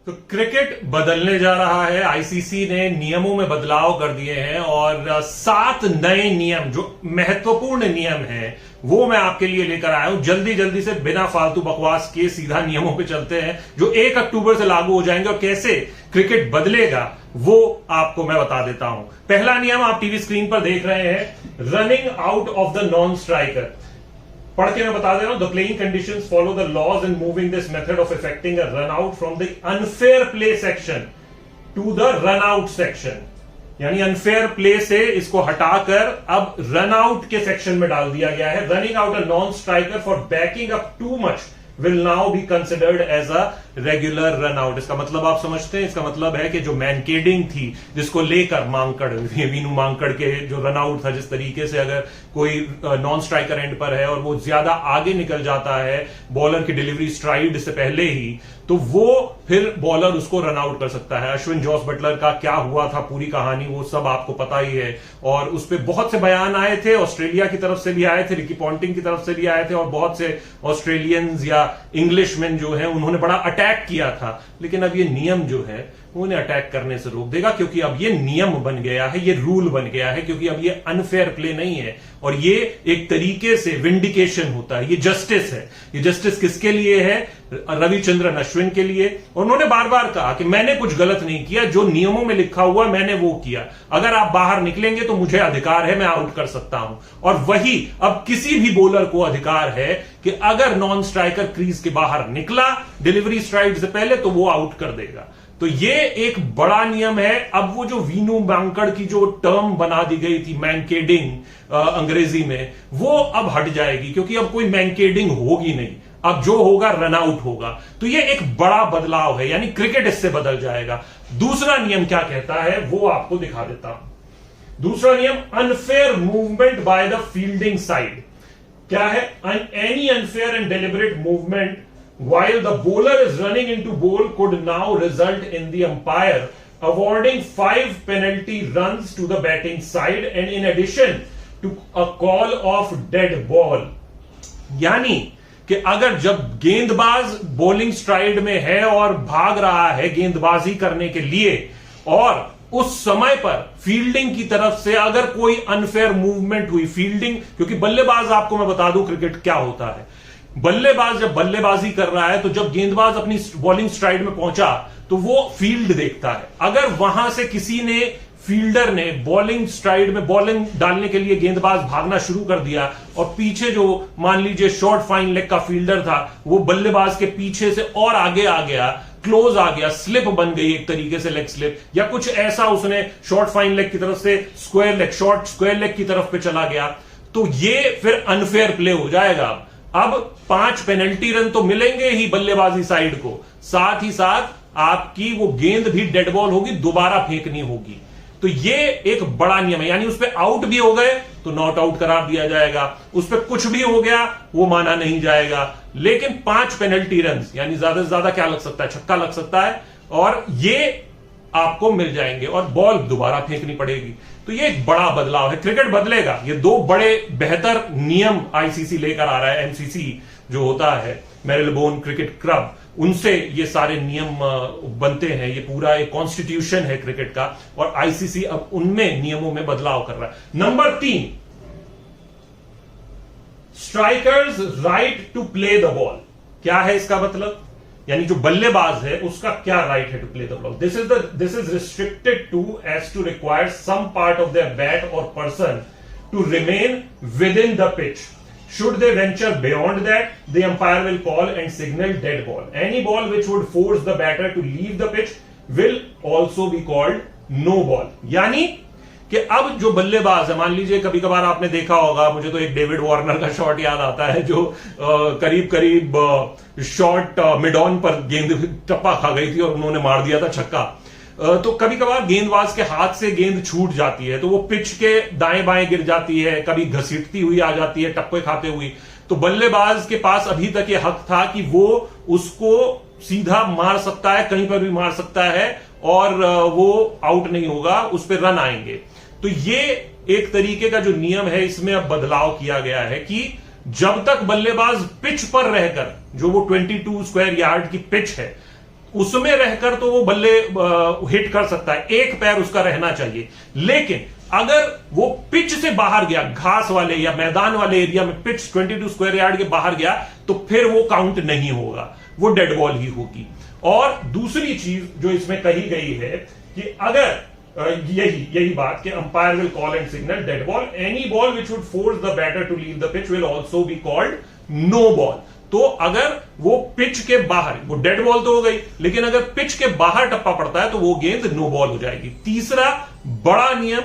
तो क्रिकेट बदलने जा रहा है। आईसीसी ने नियमों में बदलाव कर दिए हैं और 7 नए नियम जो महत्वपूर्ण नियम हैं वो मैं आपके लिए लेकर आया हूं। जल्दी जल्दी से बिना फालतू बकवास के सीधा नियमों पे चलते हैं जो 1 अक्टूबर से लागू हो जाएंगे और कैसे क्रिकेट बदलेगा वो आपको मैं बता देता हूं। पहला नियम आप टीवी स्क्रीन पर देख रहे हैं, running out of the non striker. पढ़ के मैं बता दे रहा हूं, the playing conditions follow the laws in moving this method of effecting a run out from the unfair play section to the run out section. यानी unfair play से इसको हटाकर अब रन आउट के सेक्शन में डाल दिया गया है। Running out a non striker for backing up too much will now be considered as a regular run out. इसका मतलब आप समझते हैं, इसका मतलब है कि जो मैनकेडिंग थी जिसको लेकर मांकड़, वीनू मांकड़ के जो रन आउट था, जिस तरीके से अगर कोई नॉन स्ट्राइकर एंड पर है और वो ज्यादा आगे निकल जाता है बॉलर की डिलीवरी स्ट्राइड से पहले ही, तो वो फिर बॉलर उसको रन आउट कर सकता है। अश्विन जॉस बटलर का क्या हुआ था, पूरी कहानी वो सब आपको पता ही है और उस पर बहुत से बयान आए थे, ऑस्ट्रेलिया की तरफ से भी आए थे, रिकी पॉन्टिंग की तरफ से भी आए थे और बहुत से ऑस्ट्रेलियंस या इंग्लिशमैन जो है उन्होंने बड़ा अटैक किया था। लेकिन अब ये नियम जो है उन्हें अटैक करने से रोक देगा, क्योंकि अब ये नियम बन गया है, ये रूल बन गया है, क्योंकि अब ये अनफेयर प्ले नहीं है और ये एक तरीके से विंडिकेशन होता है, ये जस्टिस है। ये जस्टिस किसके लिए है? रविचंद्रन अश्विन के लिए। और उन्होंने बार बार कहा कि मैंने कुछ गलत नहीं किया, जो नियमों में लिखा हुआ मैंने वो किया। अगर आप बाहर निकलेंगे तो मुझे अधिकार है, मैं आउट कर सकता हूं। और वही अब किसी भी बॉलर को अधिकार है कि अगर नॉन स्ट्राइकर क्रीज के बाहर निकला डिलीवरी स्ट्राइड से पहले तो वो आउट कर देगा। तो ये एक बड़ा नियम है। अब वो जो वीनू मांकड़ की जो टर्म बना दी गई थी मैनकेडिंग अंग्रेजी में, वो अब हट जाएगी, क्योंकि अब कोई मैनकेडिंग होगी नहीं। अब जो होगा रन आउट होगा। तो ये एक बड़ा बदलाव है, यानी क्रिकेट इससे बदल जाएगा। दूसरा नियम क्या कहता है वो आपको दिखा देता हूं। दूसरा नियम, unfair movement by the fielding side. क्या है? Any unfair and deliberate movement while the bowler is running into ball could now result in the umpire awarding 5 penalty runs to the batting side and in addition to a call of dead ball। यानी कि अगर जब गेंदबाज bowling STRIDE में है और भाग रहा है गेंदबाजी करने के लिए और उस समय पर फील्डिंग की तरफ से अगर कोई अनफेयर मूवमेंट हुई, फील्डिंग, क्योंकि बल्लेबाज, आपको मैं बता दूं क्रिकेट क्या होता है, बल्लेबाज जब बल्लेबाजी कर रहा है तो जब गेंदबाज अपनी बॉलिंग स्ट्राइड में पहुंचा तो वो फील्ड देखता है। अगर वहां से किसी ने, फील्डर ने बॉलिंग स्ट्राइड में बॉलिंग डालने के लिए गेंदबाज भागना शुरू कर दिया और पीछे जो मान लीजिए शॉर्ट फाइन लेग का फील्डर था वो बल्लेबाज के पीछे से और आगे आ गया, क्लोज आ गया, स्लिप बन गई एक तरीके से, लेग स्लिप या कुछ ऐसा, उसने शॉर्ट फाइन लेग की तरफ से square leg, short square leg की तरफ पे चला गया, तो ये फिर अनफेयर प्ले हो जाएगा। अब 5 पेनल्टी रन तो मिलेंगे ही बल्लेबाजी साइड को, साथ ही साथ आपकी वो गेंद भी डेड बॉल होगी, दोबारा फेंकनी होगी। तो ये एक बड़ा नियम है, यानी उस पर आउट भी हो गए तो नॉट आउट करार दिया जाएगा, उस पर कुछ भी हो गया वो माना नहीं जाएगा। लेकिन 5 पेनल्टी रन यानी ज्यादा से ज्यादा क्या लग सकता है? छक्का लग सकता है और ये आपको मिल जाएंगे और बॉल दोबारा फेंकनी पड़ेगी। तो ये एक बड़ा बदलाव है, क्रिकेट बदलेगा। ये 2 बड़े बेहतर नियम आईसीसी लेकर आ रहा है। एमसीसी जो होता है, मेरिलबोन क्रिकेट क्लब, उनसे ये सारे नियम बनते हैं। ये पूरा एक कॉन्स्टिट्यूशन है क्रिकेट का और आईसीसी अब उनमें नियमों में बदलाव कर रहा है। Number 3, strikers right to play the ball. क्या है इसका मतलब? यानी जो बल्लेबाज है उसका क्या राइट है to play the ball? This is restricted to as to require some part of their bat और person to remain within the pitch. Should they venture beyond that, the umpire will call and signal dead ball. Any ball which would force the batter to leave the pitch will also be called no ball। यानी कि अब जो बल्लेबाज है, मान लीजिए कभी कभार आपने देखा होगा, मुझे तो एक डेविड वार्नर का शॉट याद आता है जो करीब करीब शॉट मिड ऑन पर गेंद टप्पा खा गई थी और उन्होंने मार दिया था छक्का। तो कभी कभार गेंदबाज के हाथ से गेंद छूट जाती है तो वो पिच के दाएं बाएं गिर जाती है, कभी घसीटती हुई आ जाती है, टप्पे खाते हुई। तो बल्लेबाज के पास अभी तक ये हक था कि वो उसको सीधा मार सकता है, कहीं पर भी मार सकता है और वो आउट नहीं होगा, उस पर रन आएंगे। तो ये एक तरीके का जो नियम है इसमें अब बदलाव किया गया है कि जब तक बल्लेबाज पिच पर रहकर, जो वो 22 स्क्वायर यार्ड की पिच है, उसमें रहकर तो वो बल्ले हिट कर सकता है, एक पैर उसका रहना चाहिए। लेकिन अगर वो पिच से बाहर गया, घास वाले या मैदान वाले एरिया में, पिच 22 स्क्वायर यार्ड के बाहर गया, तो फिर वो काउंट नहीं होगा, वो डेड बॉल ही होगी। और दूसरी चीज जो इसमें कही गई है कि अगर यही बात कि umpire will call and signal dead ball, any ball which would force the batter to leave the pitch will also be called no ball. तो अगर वो पिच के बाहर, वो डेड बॉल तो हो गई, लेकिन अगर पिच के बाहर टप्पा पड़ता है तो वो गेंद नो बॉल हो जाएगी। तीसरा बड़ा नियम,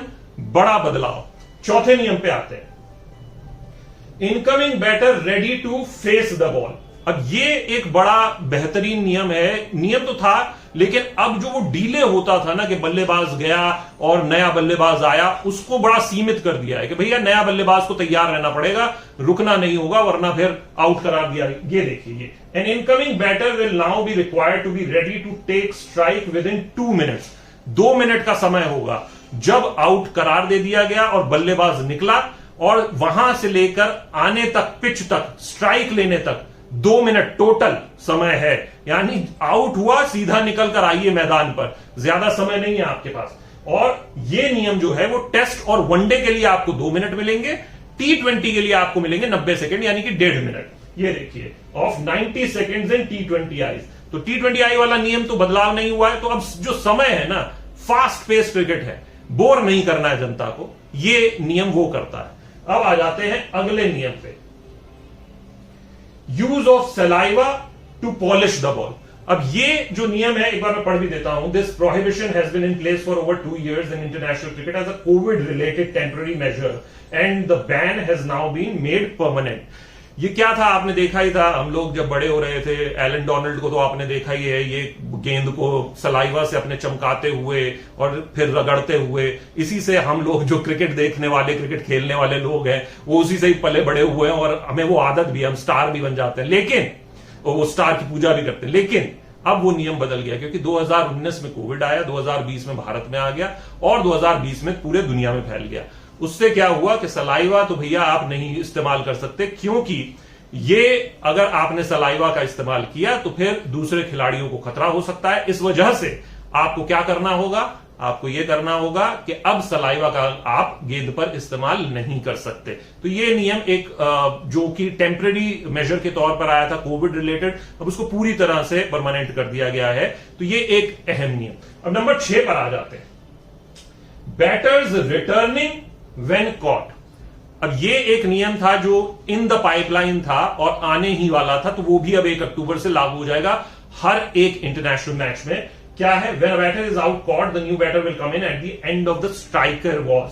बड़ा बदलाव। चौथे नियम पे आते हैं, incoming batter ready to face the ball. अब ये एक बड़ा बेहतरीन नियम है। नियम तो था, लेकिन अब जो वो डीले होता था ना कि बल्लेबाज गया और नया बल्लेबाज आया, उसको बड़ा सीमित कर दिया है कि भैया नया बल्लेबाज को तैयार रहना पड़ेगा, रुकना नहीं होगा, वरना फिर आउट करार दिया। ये देखिए, an incoming batter will now be required to be ready to take strike within 2 minutes. 2 minute का समय होगा जब आउट करार दे दिया गया और बल्लेबाज निकला, और वहां से लेकर आने तक, पिच तक, स्ट्राइक लेने तक 2 मिनट टोटल समय है। यानी आउट हुआ, सीधा निकल कर आइए मैदान पर, ज्यादा समय नहीं है आपके पास। और ये नियम जो है वो टेस्ट और वनडे के लिए आपको 2 मिनट मिलेंगे, T20 के लिए आपको मिलेंगे 90 सेकंड, यानी कि 1.5 मिनट। ये देखिए, of 90 seconds in T20 eyes. तो T20 आई वाला नियम तो बदलाव नहीं हुआ है। तो अब जो समय है ना, फास्ट पेस क्रिकेट है, बोर नहीं करना है जनता को, ये नियम वो करता है। अब आ जाते हैं अगले नियम पे, use of saliva to polish the ball. अब ये जो नियम है, एक बार मैं पढ़ भी देता हूं। This prohibition has been in place for over 2 years in international cricket as a Covid related temporary measure and the ban has now been made permanent. ये क्या था, आपने देखा ही था, हम लोग जब बड़े हो रहे थे, एलन डोनाल्ड को तो आपने देखा ही है, ये गेंद को सलाइवा से अपने चमकाते हुए और फिर रगड़ते हुए। इसी से हम लोग जो क्रिकेट देखने वाले, क्रिकेट खेलने वाले लोग हैं, वो उसी से ही पले बड़े हुए हैं, और हमें वो आदत भी है, हम स्टार भी बन जाते हैं, लेकिन वो स्टार की पूजा भी करते हैं। लेकिन अब वो नियम बदल गया, क्योंकि 2019 में कोविड आया, 2020 में भारत में आ गया, और 2020 में पूरे दुनिया में फैल गया। उससे क्या हुआ कि सलाइवा तो भैया आप नहीं इस्तेमाल कर सकते, क्योंकि ये अगर आपने सलाइवा का इस्तेमाल किया तो फिर दूसरे खिलाड़ियों को खतरा हो सकता है। इस वजह से आपको क्या करना होगा, आपको यह करना होगा कि अब सलाइवा का आप गेंद पर इस्तेमाल नहीं कर सकते। तो ये नियम एक जो कि टेम्पररी मेजर के तौर पर आया था, कोविड रिलेटेड, अब उसको पूरी तरह से परमानेंट कर दिया गया है। तो ये एक अहम नियम। अब नंबर 6 पर आ जाते हैं, बैटर्स रिटर्निंग व्हेन कॉट। अब ये एक नियम था जो इन द पाइपलाइन था और आने ही वाला था, तो वो भी अब 1 अक्टूबर से लागू हो जाएगा हर एक इंटरनेशनल मैच में। क्या है, when a batter is out caught, the new batter will come in at the end of the striker was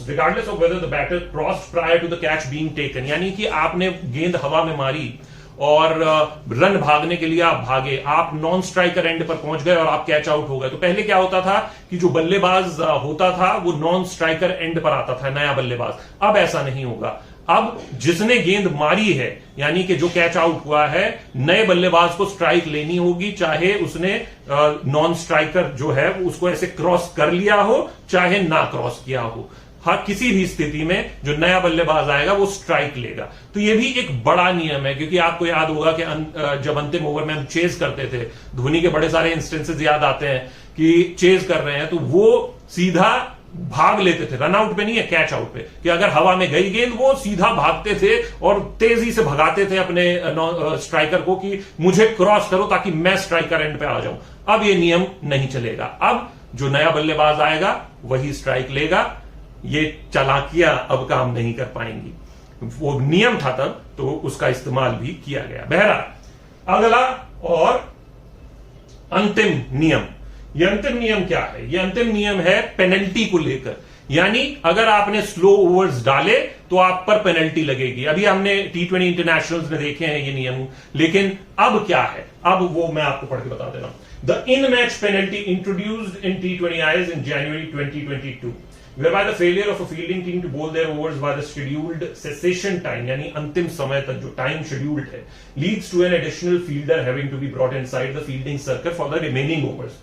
regardless of whether the batter crossed prior to the catch being taken. यानी कि आपने गेंद हवा में मारी और run भागने के लिए आप भागे, आप नॉन स्ट्राइकर एंड पर पहुंच गए और आप कैच आउट हो गए। तो पहले क्या होता था कि जो बल्लेबाज होता था वो नॉन स्ट्राइकर एंड पर आता था, नया बल्लेबाज। अब ऐसा नहीं होगा। अब जिसने गेंद मारी है, यानी कि जो कैच आउट हुआ है, नए बल्लेबाज को स्ट्राइक लेनी होगी, चाहे उसने नॉन स्ट्राइकर जो है उसको ऐसे क्रॉस कर लिया हो, चाहे ना क्रॉस किया हो। हर किसी भी स्थिति में जो नया बल्लेबाज आएगा वो स्ट्राइक लेगा। तो ये भी एक बड़ा नियम है, क्योंकि आपको याद होगा कि जब अंतिम ओवर में हम चेज करते थे, धोनी के बड़े सारे इंस्टेंसेस याद आते हैं कि चेज कर रहे हैं तो वो सीधा भाग लेते थे, रन आउट पे नहीं है, कैच आउट पे, कि अगर हवा में गई गेंद वो सीधा भागते थे और तेजी से भगाते थे अपने स्ट्राइकर को कि मुझे क्रॉस करो ताकि मैं स्ट्राइकर एंड पे आ जाऊं। अब ये नियम नहीं चलेगा। अब जो नया बल्लेबाज आएगा वही स्ट्राइक लेगा। ये चालाकियां अब काम नहीं कर पाएंगी। वो नियम था तब, तो उसका इस्तेमाल भी किया गया। बहरहाल अगला और अंतिम नियम, ये अंतिम नियम क्या है? ये अंतिम नियम है पेनल्टी को लेकर। यानी अगर आपने स्लो ओवर्स डाले तो आप पर पेनल्टी लगेगी। अभी हमने T20 इंटरनेशनल्स में देखे हैं ये नियम, लेकिन अब क्या है, अब वो मैं आपको पढ़ के बता दे रहा हूं। The in match penalty introduced in T20Is in January 2022 whereby the failure of a fielding team to bowl their overs by the scheduled cessation time, यानी अंतिम समय तक जो टाइम शेड्यूल्ड है, leads to an additional fielder having to be brought inside the fielding circle for the remaining overs.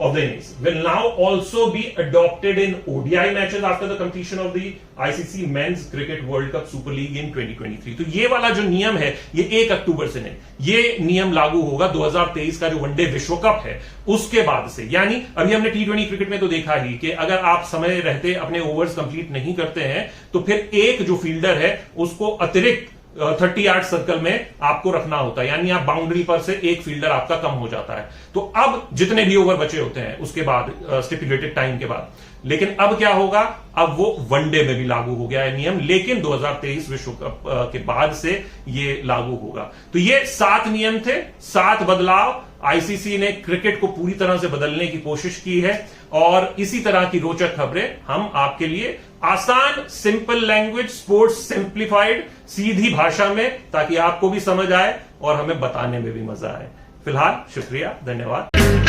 of the innings will now also be adopted in ODI matches after the completion of the ICC Men's Cricket World Cup Super League in 2023। तो ये वाला जो नियम है ये 1 अक्टूबर से नहीं, ये नियम लागू होगा 2023 का जो वनडे विश्व कप है उसके बाद से। यानी अभी हमने T20 क्रिकेट में तो देखा ही कि अगर आप समय रहते अपने ओवर्स कंप्लीट नहीं करते हैं तो फिर एक जो फील्डर है उसको अतिरिक्त 30 यार्ड सर्कल में आपको रखना होता है, यानी आप बाउंड्री पर से एक फील्डर आपका कम हो जाता है। तो अब जितने भी ओवर बचे होते हैं उसके बाद स्टिपुलेटेड टाइम के बाद, लेकिन अब क्या होगा, अब वो वनडे में भी लागू हो गया है नियम, लेकिन 2023 विश्व कप के बाद से ये लागू होगा। तो ये 7 नियम थे, 7 बदलाव आईसीसी ने क्रिकेट को पूरी तरह से बदलने की कोशिश की है, और इसी तरह की रोचक खबरें हम आपके लिए आसान, सिंपल लैंग्वेज, स्पोर्ट्स सिंप्लीफाइड, सीधी भाषा में, ताकि आपको भी समझ आए और हमें बताने में भी मजा आए। फिलहाल शुक्रिया, धन्यवाद।